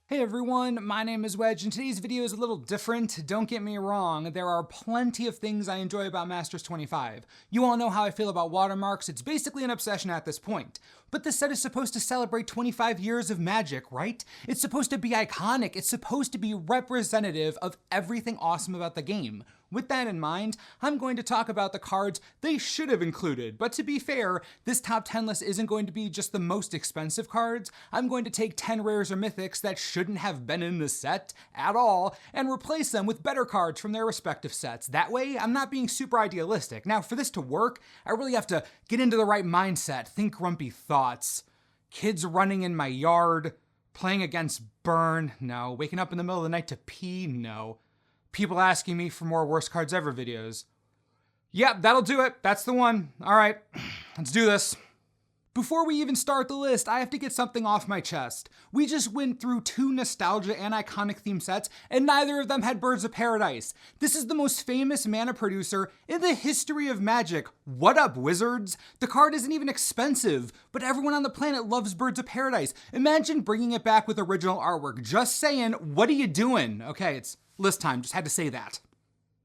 Hey everyone, my name is Wedge, and today's video is a little different. Don't get me wrong, there are plenty of things I enjoy about Masters 25. You all know how I feel about watermarks, it's basically an obsession at this point. But this set is supposed to celebrate 25 years of Magic, right? It's supposed to be iconic, it's supposed to be representative of everything awesome about the game. With that in mind, I'm going to talk about the cards they should have included, but to be fair, this top 10 list isn't going to be just the most expensive cards. I'm going to take 10 rares or mythics that shouldn't have been in the set at all, and replace them with better cards from their respective sets. That way, I'm not being super idealistic. Now, for this to work, I really have to get into the right mindset, think grumpy thoughts. Kids running in my yard, playing against Burn, no. Waking up in the middle of the night to pee, no. People asking me for more worst cards ever videos. Yep, that'll do it. That's the one. All right, let's do this. Before we even start the list, I have to get something off my chest. We just went through 2 nostalgia and iconic theme sets, and neither of them had Birds of Paradise. This is the most famous mana producer in the history of Magic. What up, Wizards? The card isn't even expensive, but everyone on the planet loves Birds of Paradise. Imagine bringing it back with original artwork. Just saying, what are you doing? Okay, it's list time, just had to say that.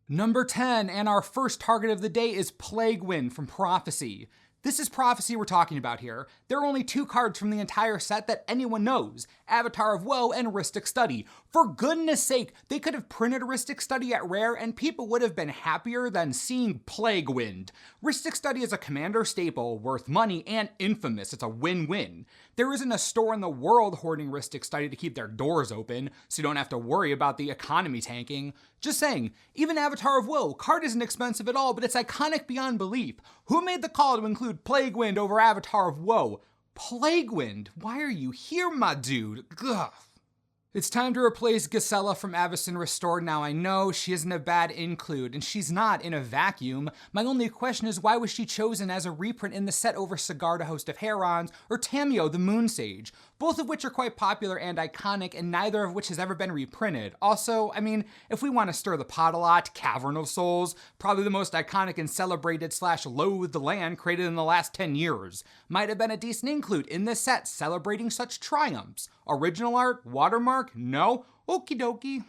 Number 10, and our first target of the day is Plague Wind from Prophecy. This is Prophecy we're talking about here. There are only 2 cards from the entire set that anyone knows, Avatar of Woe and Rhystic Study. For goodness sake, they could have printed Rhystic Study at Rare and people would have been happier than seeing Plague Wind. Rhystic Study is a commander staple, worth money, and infamous. It's a win-win. There isn't a store in the world hoarding Rhystic Study to keep their doors open, so you don't have to worry about the economy tanking. Just saying, even Avatar of Woe, card isn't expensive at all, but it's iconic beyond belief. Who made the call to include Plague Wind over Avatar of Woe? Plague Wind? Why are you here, my dude? Ugh. It's time to replace Gisela from Avacyn Restored. Now I know she isn't a bad include, and she's not in a vacuum. My only question is, why was she chosen as a reprint in the set over Sigarda, Host of Herons, or Tamio, the Moon Sage? Both of which are quite popular and iconic, and neither of which has ever been reprinted. Also, I mean, if we want to stir the pot a lot, Cavern of Souls, probably the most iconic and celebrated / loathed land created in the last 10 years. Might have been a decent include in this set celebrating such triumphs. Original art? Watermark? No? Okie dokie.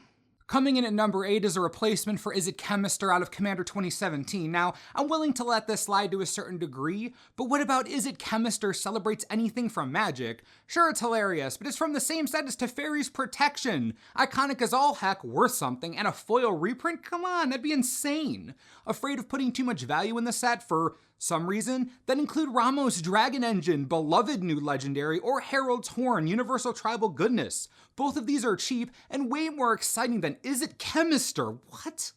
Coming in at number 8 is a replacement for Izzet Chemister out of Commander 2017. Now, I'm willing to let this slide to a certain degree, but what about Izzet Chemister celebrates anything from Magic? Sure, it's hilarious, but it's from the same set as Teferi's Protection. Iconic as all heck, worth something, and a foil reprint? Come on, that'd be insane. Afraid of putting too much value in the set for some reason? Then include Ramos' Dragon Engine, beloved new legendary, or Herald's Horn, universal tribal goodness. Both of these are cheap and way more exciting than Izzet Chemister. What?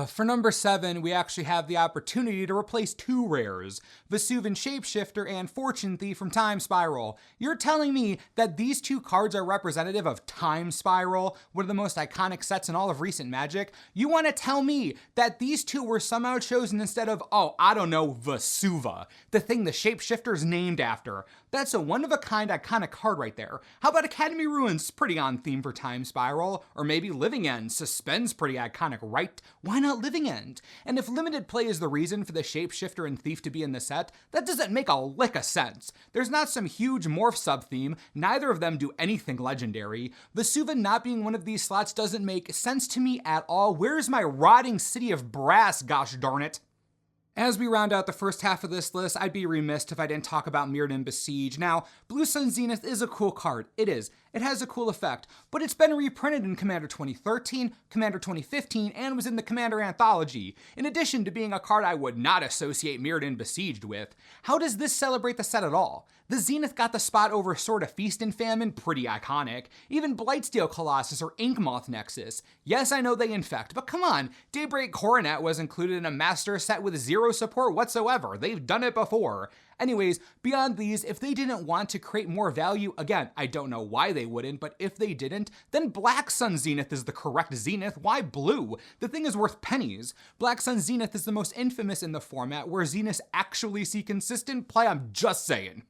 For number 7, we actually have the opportunity to replace 2 rares, Vesuvan Shapeshifter and Fortune Thief from Time Spiral. You're telling me that these 2 cards are representative of Time Spiral, one of the most iconic sets in all of recent Magic? You want to tell me that these 2 were somehow chosen instead of, oh, I don't know, Vesuva, the thing the Shapeshifter's named after? That's a one-of-a-kind iconic card right there. How about Academy Ruins? Pretty on theme for Time Spiral. Or maybe Living End. Suspend's pretty iconic, right? Why not Living End? And if limited play is the reason for the Shapeshifter and Thief to be in the set, that doesn't make a lick of sense. There's not some huge morph sub-theme, neither of them do anything legendary. Vesuva not being one of these slots doesn't make sense to me at all. Where's my rotting city of brass, gosh darn it? As we round out the first half of this list, I'd be remiss if I didn't talk about Mirrodin Besiege. Now, Blue Sun Zenith is a cool card. It is. It has a cool effect, but it's been reprinted in Commander 2013, Commander 2015, and was in the Commander Anthology, in addition to being a card I would not associate Mirrodin Besieged with. How does this celebrate the set at all? The Zenith got the spot over Sword of Feast and Famine, pretty iconic. Even Blightsteel Colossus or Inkmoth Nexus. Yes, I know they infect, but come on, Daybreak Coronet was included in a Master set with 0 support whatsoever. They've done it before. Anyways, beyond these, if they didn't want to create more value, again, I don't know why they wouldn't, but if they didn't, then Black Sun Zenith is the correct Zenith. Why blue? The thing is worth pennies. Black Sun Zenith is the most infamous in the format where Zeniths actually see consistent play, I'm just saying.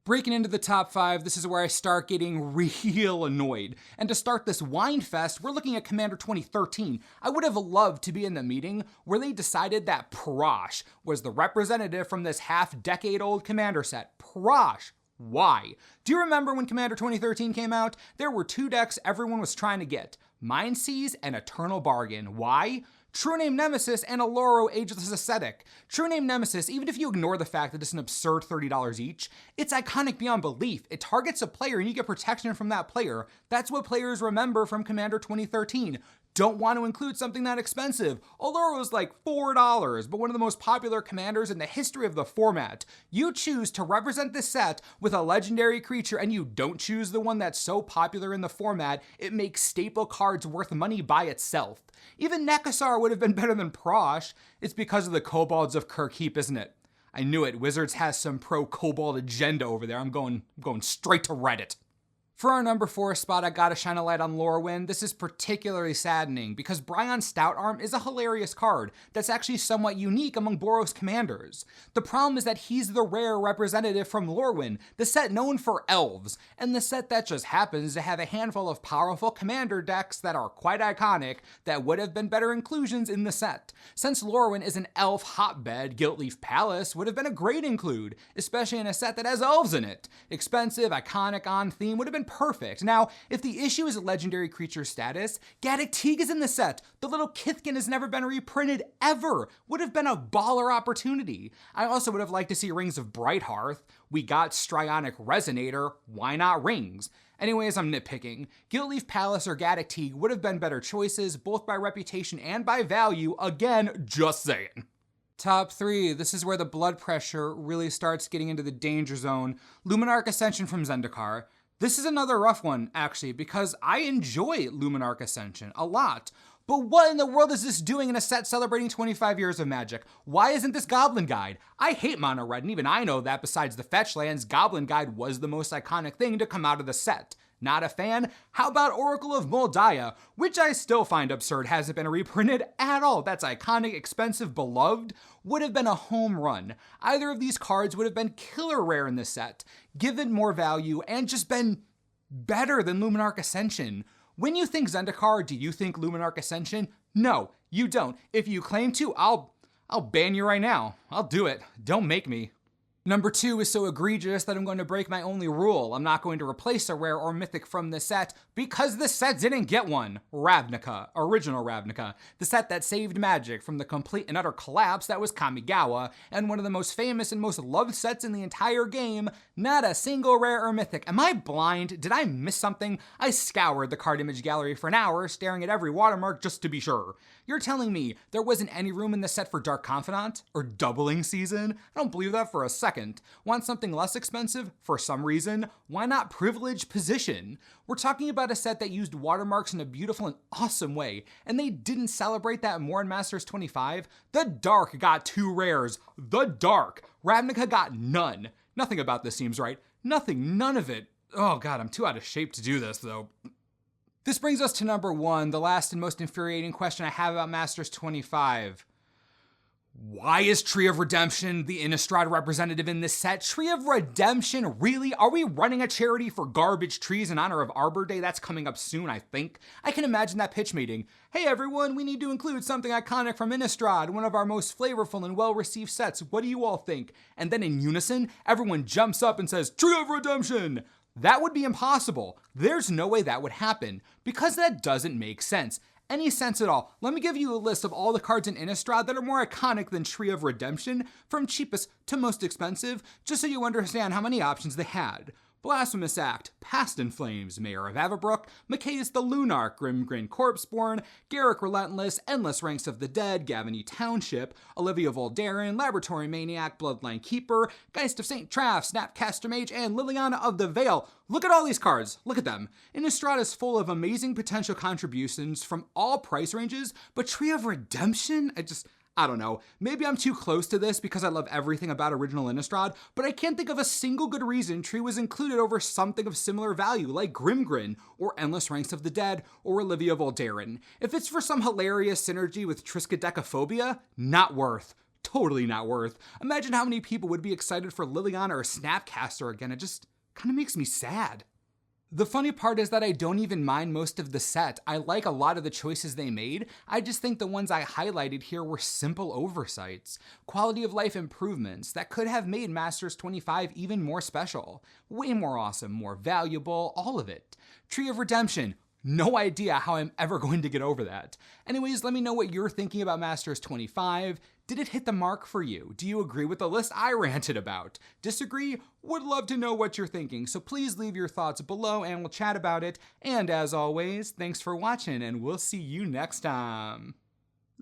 Breaking into the top 5, this is where I start getting real annoyed. And to start this wine fest, we're looking at Commander 2013. I would have loved to be in the meeting where they decided that Parash was the representative from this half-decade-old Commander set. Parash. Why? Do you remember when Commander 2013 came out? There were 2 decks everyone was trying to get. Mindseize and Eternal Bargain. Why? True Name Nemesis and Aloro Ageless Ascetic. True Name Nemesis, even if you ignore the fact that it's an absurd $30 each, it's iconic beyond belief. It targets a player and you get protection from that player. That's what players remember from Commander 2013. Don't want to include something that expensive. Aloro's like $4, but one of the most popular commanders in the history of the format. You choose to represent this set with a legendary creature and you don't choose the one that's so popular in the format, it makes staple cards worth money by itself. Even Nekasar would have been better than Prosh. It's because of the Kobolds of Kirkheap, isn't it? I knew it. Wizards has some pro-Kobold agenda over there. I'm going straight to Reddit. For our number 4 spot, I gotta shine a light on Lorwyn. This is particularly saddening because Bryon Stoutarm is a hilarious card that's actually somewhat unique among Boros commanders. The problem is that he's the rare representative from Lorwyn, the set known for elves, and the set that just happens to have a handful of powerful commander decks that are quite iconic that would have been better inclusions in the set. Since Lorwyn is an elf hotbed, Guiltleaf Palace would have been a great include, especially in a set that has elves in it. Expensive, iconic, on theme would have been perfect. Now, if the issue is legendary creature status, Gaddock Teeg is in the set. The little Kithkin has never been reprinted ever. Would have been a baller opportunity. I also would have liked to see Rings of Brighthearth. We got Strionic Resonator. Why not Rings? Anyways, I'm nitpicking. Guiltleaf Palace or Gaddock Teeg would have been better choices, both by reputation and by value. Again, just saying. Top 3, this is where the blood pressure really starts getting into the danger zone. Luminarch Ascension from Zendikar. This is another rough one, actually, because I enjoy Luminarch Ascension a lot. But what in the world is this doing in a set celebrating 25 years of Magic? Why isn't this Goblin Guide? I hate Mono Red, and even I know that besides the fetch lands, Goblin Guide was the most iconic thing to come out of the set. Not a fan? How about Oracle of Moldiah, which I still find absurd hasn't been reprinted at all. That's iconic, expensive, beloved. Would have been a home run. Either of these cards would have been killer rare in this set, given more value, and just been better than Luminarch Ascension. When you think Zendikar, do you think Luminarch Ascension? No, you don't. If you claim to, I'll ban you right now. I'll do it. Don't make me. Number 2 is so egregious that I'm going to break my only rule. I'm not going to replace a rare or mythic from this set because the set didn't get one. Ravnica, original Ravnica, the set that saved Magic from the complete and utter collapse that was Kamigawa, and one of the most famous and most loved sets in the entire game. Not a single rare or mythic. Am I blind? Did I miss something? I scoured the card image gallery for an hour, staring at every watermark just to be sure. You're telling me there wasn't any room in the set for Dark Confidant? Or Doubling Season? I don't believe that for a second. Want something less expensive? For some reason? Why not Privileged Position? We're talking about a set that used watermarks in a beautiful and awesome way, and they didn't celebrate that more in Masters 25. The Dark got 2 rares. The Dark. Ravnica got none. Nothing about this seems right. Nothing, none of it. Oh god, I'm too out of shape to do this though. This brings us to number 1, the last and most infuriating question I have about Masters 25. Why is Tree of Redemption the Innistrad representative in this set? Tree of Redemption? Really? Are we running a charity for garbage trees in honor of Arbor Day? That's coming up soon, I think. I can imagine that pitch meeting. Hey everyone, we need to include something iconic from Innistrad, one of our most flavorful and well-received sets. What do you all think? And then in unison, everyone jumps up and says, Tree of Redemption! That would be impossible. There's no way that would happen, because that doesn't make sense. Any sense at all. Let me give you a list of all the cards in Innistrad that are more iconic than Tree of Redemption, from cheapest to most expensive, just so you understand how many options they had. Blasphemous Act, Past in Flames, Mayor of Avabrook, Machaeus the Lunarch, Grimgrin Corpseborn, Garruk Relentless, Endless Ranks of the Dead, Gavany Township, Olivia Voldaren, Laboratory Maniac, Bloodline Keeper, Geist of St. Traff, Snapcaster Mage, and Liliana of the Veil. Look at all these cards. Look at them. Innistrad is full of amazing potential contributions from all price ranges, but Tree of Redemption? I don't know. Maybe I'm too close to this because I love everything about original Innistrad, but I can't think of a single good reason Tree was included over something of similar value like Grimgrin, or Endless Ranks of the Dead, or Olivia Voldaren. If it's for some hilarious synergy with Triskaidekaphobia, not worth. totally not worth. Imagine how many people would be excited for Liliana or Snapcaster again. It just kind of makes me sad. The funny part is that I don't even mind most of the set. I like a lot of the choices they made. I just think the ones I highlighted here were simple oversights. Quality of life improvements that could have made Masters 25 even more special. Way more awesome, more valuable, all of it. Tree of Redemption. No idea how I'm ever going to get over that. Anyways, let me know what you're thinking about Masters 25. Did it hit the mark for you? Do you agree with the list I ranted about? Disagree? Would love to know what you're thinking, so please leave your thoughts below and we'll chat about it. And as always, thanks for watching and we'll see you next time.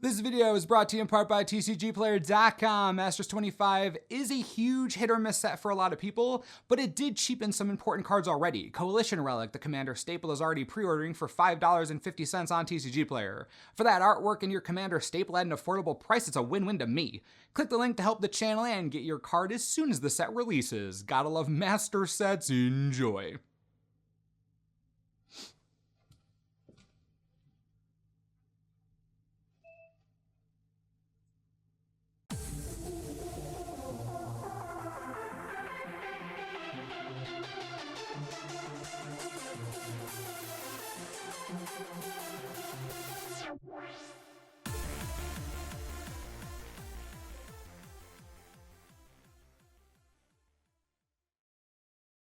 This video is brought to you in part by TCGplayer.com. Masters 25 is a huge hit or miss set for a lot of people, but it did cheapen some important cards already. Coalition Relic, the Commander staple, is already pre-ordering for $5.50 on TCG Player. For that artwork and your Commander staple at an affordable price, it's a win-win to me. Click the link to help the channel and get your card as soon as the set releases. Gotta love Master sets. Enjoy.